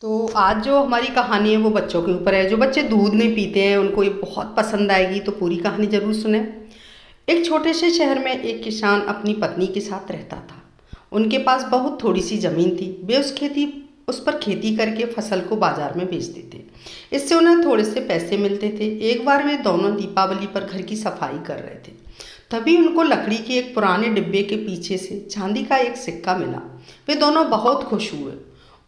तो आज जो हमारी कहानी है वो बच्चों के ऊपर है। जो बच्चे दूध नहीं पीते हैं उनको ये बहुत पसंद आएगी, तो पूरी कहानी ज़रूर सुने। एक छोटे से शहर में एक किसान अपनी पत्नी के साथ रहता था। उनके पास बहुत थोड़ी सी ज़मीन थी। वे उस पर खेती करके फसल को बाजार में बेचते थे। इससे उन्हें थोड़े से पैसे मिलते थे। एक बार वे दोनों दीपावली पर घर की सफाई कर रहे थे। तभी उनको लकड़ी के एक पुराने डिब्बे के पीछे से चांदी का एक सिक्का मिला। वे दोनों बहुत खुश हुए।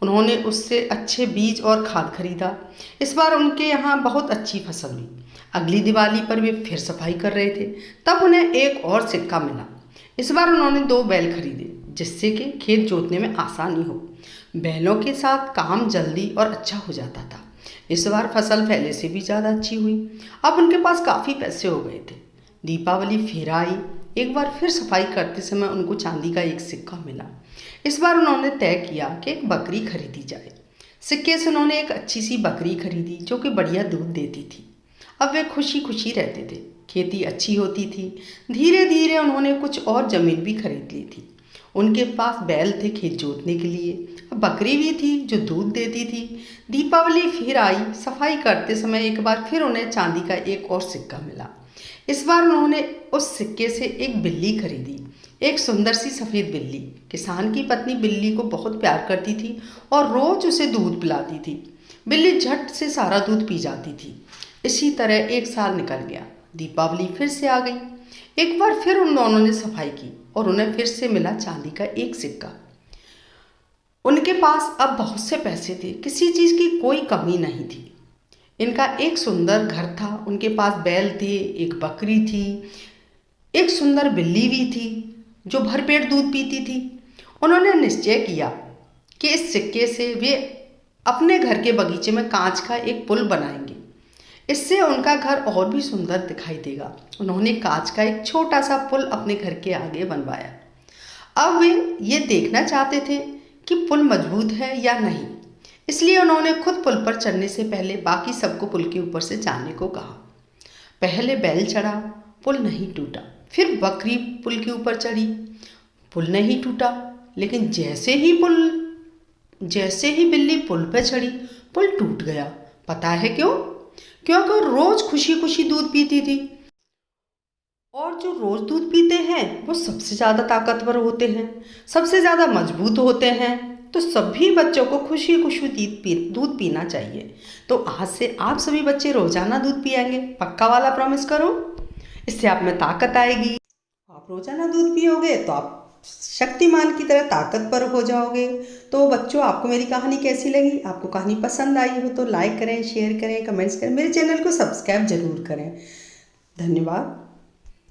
उन्होंने उससे अच्छे बीज और खाद खरीदा। इस बार उनके यहाँ बहुत अच्छी फसल हुई। अगली दिवाली पर वे फिर सफाई कर रहे थे। तब उन्हें एक और सिक्का मिला। इस बार उन्होंने 2 बैल खरीदे, जिससे कि खेत जोतने में आसानी हो। बैलों के साथ काम जल्दी और अच्छा हो जाता था। इस बार फसल पहले से भी ज़्यादा अच्छी हुई। अब उनके पास काफ़ी पैसे हो गए थे। दीपावली फिर आई। एक बार फिर सफाई करते समय उनको चांदी का एक सिक्का मिला। इस बार उन्होंने तय किया कि एक बकरी खरीदी जाए। सिक्के से उन्होंने एक अच्छी सी बकरी खरीदी जो कि बढ़िया दूध देती थी। अब वे खुशी खुशी रहते थे। खेती अच्छी होती थी। धीरे धीरे उन्होंने कुछ और ज़मीन भी खरीद ली थी। उनके पास बैल थे खेत जोतने के लिए। अब बकरी भी थी जो दूध देती थी। दीपावली फिर आई। सफाई करते समय एक बार फिर उन्हें चांदी का एक और सिक्का मिला। इस बार उन्होंने उस सिक्के से एक बिल्ली खरीदी, एक सुंदर सी सफ़ेद बिल्ली। किसान की पत्नी बिल्ली को बहुत प्यार करती थी और रोज़ उसे दूध पिलाती थी। बिल्ली झट से सारा दूध पी जाती थी। इसी तरह एक साल निकल गया। दीपावली फिर से आ गई। एक बार फिर उन दोनों ने सफाई की और उन्हें फिर से मिला चांदी का एक सिक्का। उनके पास अब बहुत से पैसे थे। किसी चीज़ की कोई कमी नहीं थी। इनका एक सुंदर घर था। उनके पास बैल थे, एक बकरी थी, एक सुंदर बिल्ली भी थी जो भरपेट दूध पीती थी। उन्होंने निश्चय किया कि इस सिक्के से वे अपने घर के बगीचे में कांच का एक पुल बनाएंगे। इससे उनका घर और भी सुंदर दिखाई देगा। उन्होंने कांच का एक छोटा सा पुल अपने घर के आगे बनवाया। अब वे ये देखना चाहते थे कि पुल मजबूत है या नहीं। इसलिए उन्होंने खुद पुल पर चढ़ने से पहले बाकी सबको पुल के ऊपर से जाने को कहा। पहले बैल चढ़ा, पुल नहीं टूटा। फिर बकरी पुल के ऊपर चढ़ी, पुल नहीं टूटा। लेकिन जैसे ही बिल्ली पुल पर चढ़ी, पुल टूट गया। पता है क्यों? क्योंकि रोज खुशी खुशी दूध पीती थी। और जो रोज दूध पीते हैं वो सबसे ज़्यादा ताकतवर होते हैं, सबसे ज़्यादा मजबूत होते हैं। तो सभी बच्चों को खुशी खुशी दूध पीना चाहिए। तो आज से आप सभी बच्चे रोजाना दूध पिएंगे, पक्का वाला प्रॉमिस करो। इससे आप में ताकत आएगी। आप रोजाना दूध पियोगे तो आप शक्तिमान की तरह ताकतवर हो जाओगे। तो बच्चों, आपको मेरी कहानी कैसी लगी? आपको कहानी पसंद आई हो तो लाइक करें, शेयर करें, कमेंट्स करें, मेरे चैनल को सब्सक्राइब जरूर करें। धन्यवाद।